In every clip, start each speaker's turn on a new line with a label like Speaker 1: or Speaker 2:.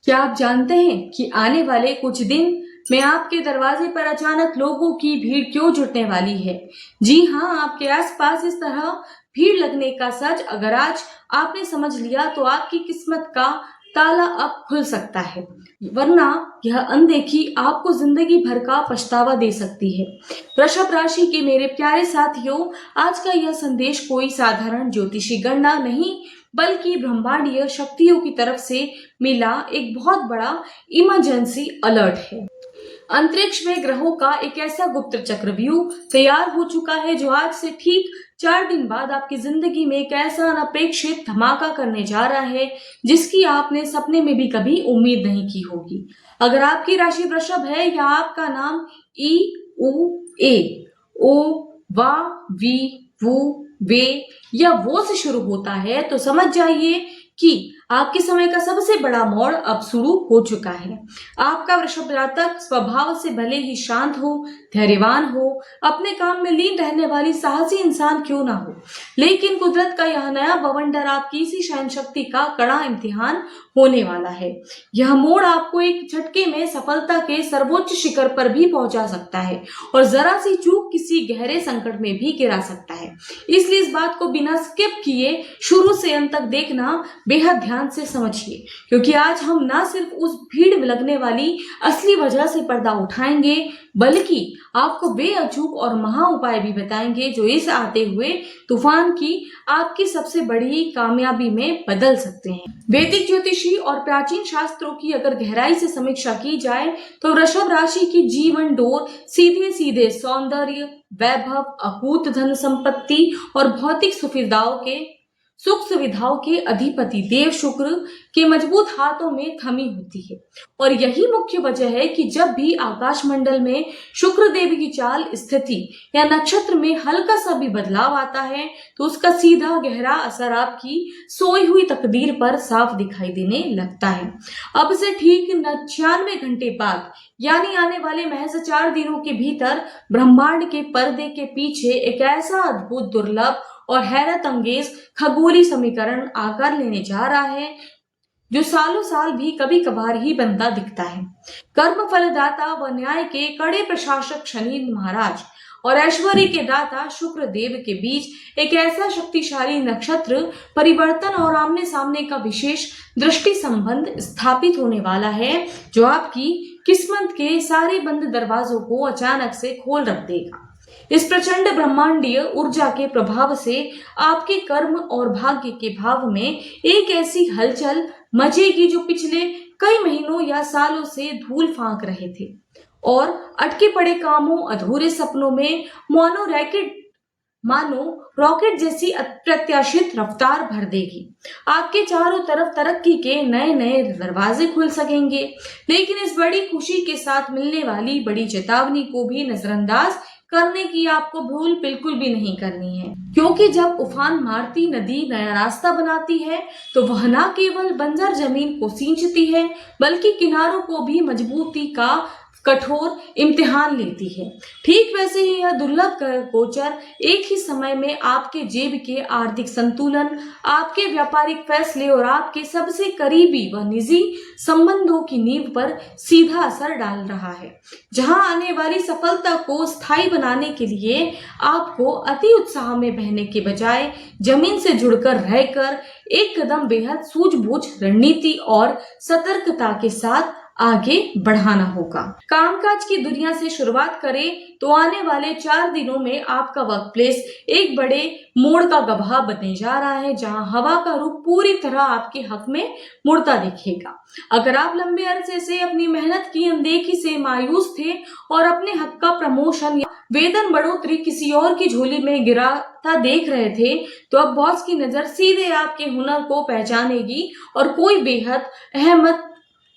Speaker 1: क्या आप जानते हैं कि आने वाले कुछ दिन में आपके दरवाजे पर अचानक लोगों की भीड़ क्यों जुटने वाली है? जी हाँ, आपके आसपास इस तरह भीड़ लगने का सच अगर आज आपने समझ लिया तो आपकी किस्मत का ताला अब खुल सकता है। वरना यह अनदेखी आपको जिंदगी भर का पछतावा दे सकती है। वृषभ राशि के मेरे प्यारे साथियों, आज का यह संदेश कोई साधारण ज्योतिषी गणना नहीं बल्कि ब्रह्मांडीय शक्तियों की तरफ से मिला एक बहुत बड़ा इमरजेंसी अलर्ट है। अंतरिक्ष में ग्रहों का एक ऐसा गुप्त चक्रव्यूह तैयार हो चुका है जो आज से ठीक 4 दिन बाद आपकी जिंदगी में एक ऐसा अनपेक्षित धमाका करने जा रहा है जिसकी आपने सपने में भी कभी उम्मीद नहीं की होगी। अगर आपकी राशि वृषभ है या आपका नाम ई उ ए ओ वा वी वु वे या वो से शुरू होता है तो समझ जाइए कि आपके समय का सबसे बड़ा मोड़ अब शुरू हो चुका है। आपका वृषभ जातक स्वभाव से भले ही शांत हो, धैर्यवान हो, अपने काम में लीन रहने वाली साहसी इंसान क्यों ना हो, लेकिन कुदरत का यह नया बवंडर आपकी इसी सहन शक्ति का कड़ा इम्तिहान होने वाला है। यह मोड़ आपको एक झटके में सफलता के सर्वोच्च शिखर पर भी पहुंचा सकता है और जरा सी चूक किसी गहरे संकट में भी गिरा सकता है। इसलिए इस बात को बिना स्किप किए शुरू से अंत तक देखना बेहद ध्यान से समझिए, क्योंकि आज हम ना सिर्फ उस भीड़ में लगने वाली असली वजह से पर्दा उठाएंगे बल्कि आपको बेअचूक और महा उपाय भी बताएंगे जो इस आते हुए तूफान की आपकी सबसे बड़ी कामयाबी में बदल सकते हैं। वैदिक ज्योतिषी और प्राचीन शास्त्रों की अगर गहराई से समीक्षा की जाए तो वृषभ राशि की जीवन डोर सीधे सीधे सौंदर्य, वैभव, अकूत धन संपत्ति और भौतिक सुख सुविधाओं के अधिपति देव शुक्र के मजबूत हाथों में थमी होती है। और यही मुख्य वजह है कि जब भी आकाश मंडल में शुक्र देव की चाल, स्थिति या नक्षत्र में हल्का सा भी बदलाव आता है तो उसका सीधा गहरा असर आपकी सोई हुई तकदीर पर साफ दिखाई देने लगता है। अब से ठीक 96 घंटे बाद यानी आने वाले महज 4 दिनों के भीतर ब्रह्मांड के पर्दे के पीछे एक ऐसा अद्भुत, दुर्लभ और हैरत अंगेज खगोलीय समीकरण आकार लेने जा रहा है जो सालों साल भी कभी कभार ही बनता दिखता है। कर्म फलदाता व न्याय के कड़े प्रशासक शनि महाराज और ऐश्वर्य के दाता शुक्र देव के बीच एक ऐसा शक्तिशाली नक्षत्र परिवर्तन और आमने सामने का विशेष दृष्टि संबंध स्थापित होने वाला है जो आपकी किस्मत के सारे बंद दरवाजों को अचानक से खोल रख देगा। इस प्रचंड ब्रह्मांडीय ऊर्जा के प्रभाव से आपके कर्म और भाग्य के भाव में एक ऐसी हलचल मचेगी जो पिछले कई महीनों या सालों से धूल फांक रहे थे और अटके पड़े कामों, अधूरे सपनों में मानो रॉकेट जैसी अप्रत्याशित रफ्तार भर देगी। आपके चारों तरफ तरक्की के नए नए दरवाजे खुल सकेंगे, लेकिन इस बड़ी खुशी के साथ मिलने वाली बड़ी चेतावनी को भी नजरअंदाज करने की आपको भूल बिल्कुल भी नहीं करनी है, क्योंकि जब उफान मारती नदी नया रास्ता बनाती है तो वह न केवल बंजर जमीन को सींचती है बल्कि किनारों को भी मजबूती का कठोर इम्तिहान लेती है। ठीक वैसे ही यह दुर्लभ गोचर एक ही समय में आपके जेब के आर्थिक संतुलन, आपके व्यापारिक फैसले और आपके सबसे करीबी व निजी संबंधों की नींव पर सीधा असर डाल रहा है, जहां आने वाली सफलता को स्थायी बनाने के लिए आपको अति उत्साह में बहने के बजाय जमीन से जुड़कर रहकर एक कदम बेहद सूझबूझ, रणनीति और सतर्कता के साथ आगे बढ़ाना होगा। कामकाज की दुनिया से शुरुआत करें तो आने वाले 4 दिनों में आपका वर्क प्लेस एक बड़े मोड़ का गवाह बनने जा रहा है, जहां हवा का रुख पूरी तरह आपके हक में मुड़ता दिखेगा। अगर आप लंबे अरसे से अपनी मेहनत की अनदेखी से मायूस थे और अपने हक का प्रमोशन या वेतन बढ़ोतरी किसी और की झोली में गिराता देख रहे थे तो अब बॉस की नजर सीधे आपके हुनर को पहचानेगी और कोई बेहद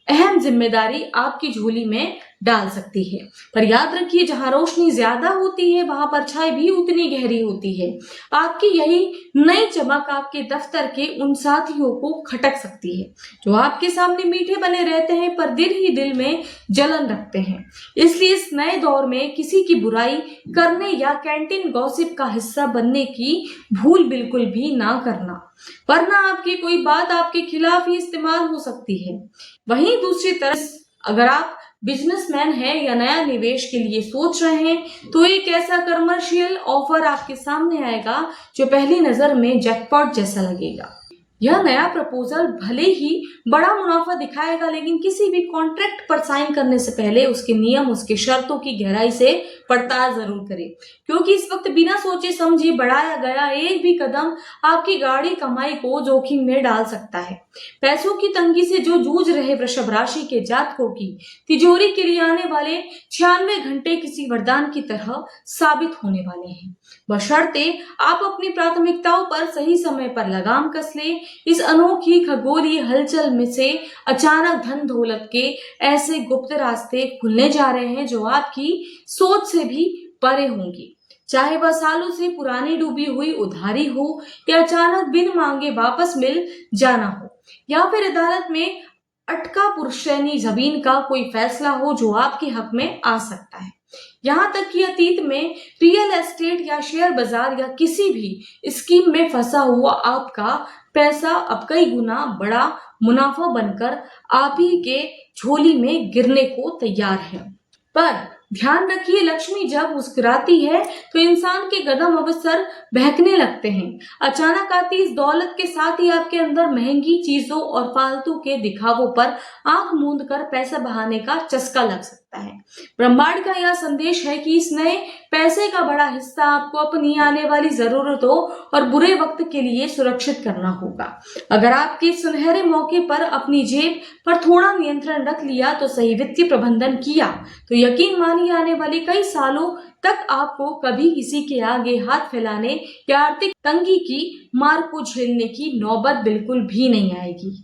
Speaker 1: अहम जिम्मेदारी आपकी झोली में डाल सकती है। पर याद रखिए, जहां रोशनी ज्यादा होती है वहां परछाई भी उतनी गहरी होती है। आपकी यही नई चमक आपके दफ्तर के उन साथियों को खटक सकती है जो आपके सामने मीठे बने रहते हैं पर दिल ही दिल में जलन रखते हैं। इसलिए इस नए दौर में किसी की बुराई करने या कैंटीन गॉसिप का हिस्सा बनने की भूल बिल्कुल भी ना करना, वरना आपकी कोई बात आपके खिलाफ ही इस्तेमाल हो सकती है। वहीं दूसरी तरफ अगर आप बिजनेसमैन हैं या नया निवेश के लिए सोच रहे हैं तो एक ऐसा कमर्शियल ऑफर आपके सामने आएगा जो पहली नजर में जैकपॉट जैसा लगेगा। यह नया प्रपोजल भले ही बड़ा मुनाफा दिखाएगा, लेकिन किसी भी कॉन्ट्रैक्ट पर साइन करने से पहले उसके नियम, उसके शर्तों की गहराई से पड़ताल जरूर करें, क्योंकि इस वक्त बिना सोचे समझे बढ़ाया गया एक भी कदम आपकी गाढ़ी कमाई को जोखिम में डाल सकता है। पैसों की तंगी से जो जूझ रहे वृषभ राशि के जातकों की तिजोरी के लिए आने वाले 96 घंटे किसी वरदान की तरह साबित होने वाले हैं, बशर्ते आप अपनी प्राथमिकताओं पर सही समय पर लगाम कस लें। इस अनोखी खगोलीय हलचल में से अचानक धन दौलत के ऐसे गुप्त रास्ते खुलने जा रहे हैं जो आपकी सोच से भी परे होंगी। चाहे वह सालों से पुरानी डूबी हुई उधारी हो या अचानक बिन मांगे वापस मिल जाना हो, या फिर अदालत में अटका पुरुषैनी जमीन का कोई फैसला हो जो आपके हक में आ सकता है। यहाँ तक कि अतीत में रियल एस्टेट या शेयर बाजार या किसी भी स्कीम में फंसा हुआ आपका पैसा अब कई गुना बड़ा मुनाफा बनकर आप ही के झोली में गिरने को तैयार है। पर ध्यान रखिए, लक्ष्मी जब मुस्कुराती है तो इंसान के कदम अवसर बहकने लगते हैं। अचानक आती इस दौलत के साथ ही आपके अंदर महंगी चीजों और फालतू के दिखावों पर आंख मूंद कर पैसा बहाने का चस्का लग सकता है। ब्रह्मांड का यह संदेश है कि इस नए पैसे का बड़ा हिस्सा आपको अपनी आने वाली जरूरतों और बुरे वक्त के लिए सुरक्षित करना होगा। अगर आपके सुनहरे मौके पर अपनी जेब पर थोड़ा नियंत्रण रख लिया तो सही वित्तीय प्रबंधन किया तो यकीन मानिए आने वाले कई सालों तक आपको कभी किसी के आगे हाथ फैलाने या आर्थिक तंगी की मार को झेलने की नौबत बिल्कुल भी नहीं आएगी।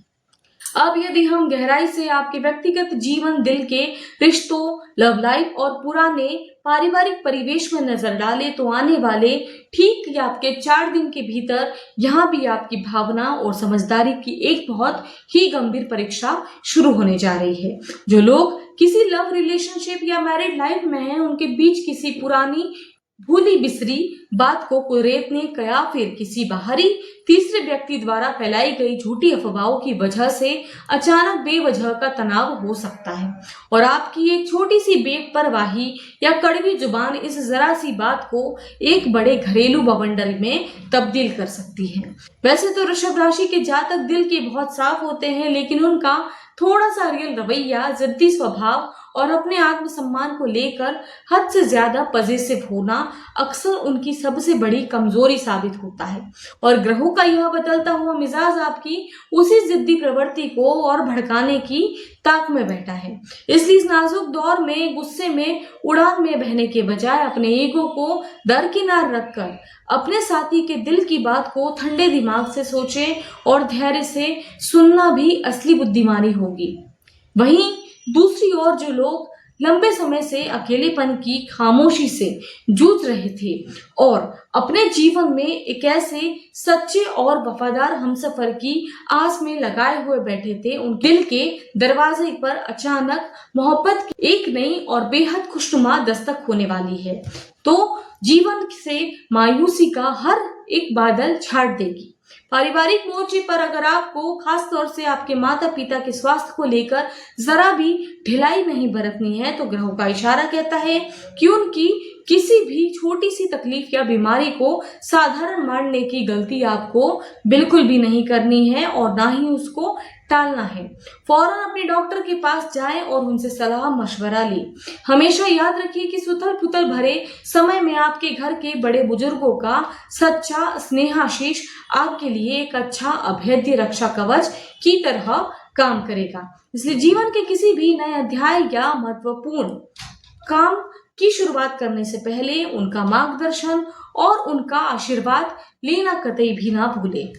Speaker 1: अब यदि हम गहराई से आपके व्यक्तिगत जीवन, दिल के रिश्तों, लव लाइफ और पुराने पारिवारिक परिवेश में नजर डालें तो आने वाले ठीक या आपके 4 दिन के भीतर यहाँ भी आपकी भावना और समझदारी की एक बहुत ही गंभीर परीक्षा शुरू होने जा रही है। जो लोग किसी लव रिलेशनशिप या मैरिड लाइफ में हैं उनके बीच किसी पुरानी भूली बिसरी बात को कुरेदने या फिर किसी बाहरी तीसरे व्यक्ति द्वारा फैलाई गई झूठी अफवाहों की वजह से अचानक बेवजह का तनाव हो सकता है और आपकी एक छोटी सी बेपरवाही या कड़वी जुबान इस जरा सी बात को एक बड़े घरेलू बवंडर में तब्दील कर सकती है। वैसे तो वृषभ राशि के जातक दिल के बहुत साफ होते हैं, लेकिन उनका थोड़ा सा रियल रवैया, जिद्दी स्वभाव और अपने आत्मसम्मान को लेकर हद से ज्यादा पॉजिटिव होना अक्सर उनकी सबसे बड़ी कमजोरी साबित होता है। और ग्रहों का यह बदलता हुआ मिजाज आपकी उसी जिद्दी प्रवृत्ति को और भड़काने की ताक में बैठा है। इसलिए इस नाजुक दौर में गुस्से में उड़ान में बहने के बजाय अपने ईगो को दरकिनार रखकर अपने साथी के दिल की बात को ठंडे दिमाग से सोचें और धैर्य से सुनना भी असली बुद्धिमानी होगी। वहीं दूसरी ओर जो लोग लंबे समय से अकेलेपन की खामोशी से जूझ रहे थे और अपने जीवन में एक ऐसे सच्चे और वफादार हमसफर की आस में लगाए हुए बैठे थे, उन दिल के दरवाजे पर अचानक मोहब्बत की एक नई और बेहद खुशनुमा दस्तक होने वाली है, तो जीवन से मायूसी का हर एक बादल छाट देगी। पारिवारिक मोर्चे पर अगर आपको खास तौर से आपके माता पिता के स्वास्थ्य को लेकर जरा भी ढिलाई नहीं बरतनी है तो ग्रहों का इशारा कहता है कि उनकी किसी भी छोटी सी तकलीफ या बीमारी को साधारण मानने की गलती आपको बिल्कुल भी नहीं करनी है और ना ही उसको टालना है। फौरन अपने डॉक्टर के पास जाएं और उनसे सलाह मशवरा लें। हमेशा याद रखिए कि सुथल पुथल भरे समय में आपके घर के बड़े बुजुर्गों का सच्चा स्नेहाशीष आपके लिए एक अच्छा अभेद्य रक्षा कवच की तरह काम करेगा। इसलिए जीवन के किसी भी नए अध्याय या महत्वपूर्ण काम की शुरुआत करने से पहले उनका मार्गदर्शन और उनका आशीर्वाद लेना कतई भी ना भूलें।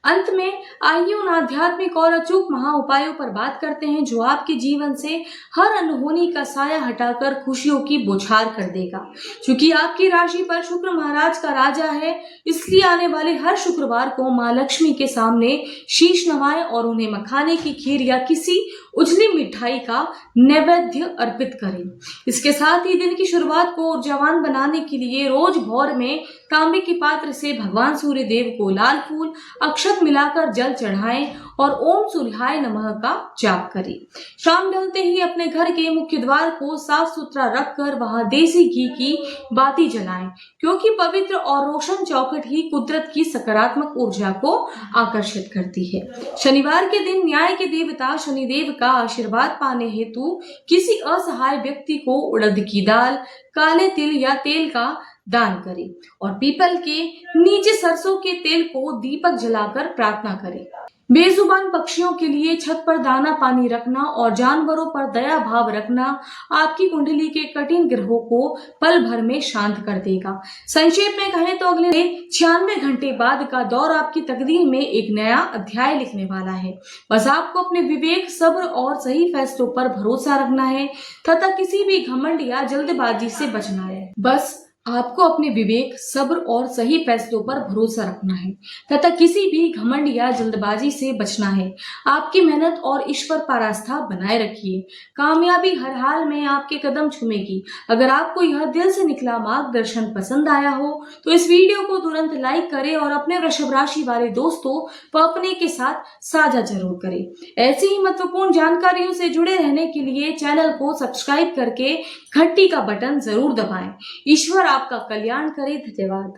Speaker 1: अंत में आइए उन आध्यात्मिक और अचूक महा उपायों पर बात करते हैं जो आपके जीवन से हर अनहोनी का साया हटाकर खुशियों की बौछार कर देगा। क्योंकि आपकी राशि पर शुक्र महाराज का राजा है, इसलिए आने वाले हर शुक्रवार को माँ लक्ष्मी के सामने शीश नवाएं और उन्हें मखाने की खीर या किसी उजली मिठाई का नैवेद्य अर्पित करें। इसके साथ ही दिन की शुरुआत को ऊर्जावान बनाने के लिए रोज भोर में तांबे के पात्र से भगवान सूर्य देव को लाल फूल अक्षत मिलाकर जल चढ़ाएं और ओम सूर्याय नमः का जाप करें। शाम ढलते ही अपने घर के मुख्य द्वार को साफ सुथरा रखकर वहां देसी घी की बाती जलाएं, क्योंकि पवित्र और रोशन चौखट ही कुदरत की सकारात्मक ऊर्जा को आकर्षित करती है। शनिवार के दिन न्याय के देवता शनिदेव का आशीर्वाद पाने हेतु किसी असहाय व्यक्ति को उड़द की दाल, काले तिल या तेल का दान करें और पीपल के नीचे सरसों के तेल को दीपक जलाकर प्रार्थना करें। बेजुबान पक्षियों के लिए छत पर दाना पानी रखना और जानवरों पर दया भाव रखना आपकी कुंडली के कठिन ग्रहों को पल भर में शांत कर देगा। संक्षेप में कहें तो अगले 96 घंटे बाद का दौर आपकी तकदीर में एक नया अध्याय लिखने वाला है। बस आपको अपने विवेक, सब्र और सही फैसलों पर भरोसा रखना है तथा किसी भी घमंड या जल्दबाजी से बचना है। बस आपको अपने विवेक, सब्र और सही फैसलों पर भरोसा रखना है तथा किसी भी घमंड या जल्दबाजी से बचना है। आपकी मेहनत और ईश्वर पर आस्था बनाए रखिए। कामयाबी हर हाल में आपके कदम चूमेगी। अगर आपको यह दिल से निकला मार्गदर्शन पसंद आया हो तो इस वीडियो को तुरंत लाइक करें और अपने वृषभ राशि वाले दोस्तों व अपने के साथ साझा जरूर करें। ऐसी ही महत्वपूर्ण जानकारियों से जुड़े रहने के लिए चैनल को सब्सक्राइब करके घंटी का बटन जरूर दबाएं। ईश्वर आपका कल्याण करे। धन्यवाद।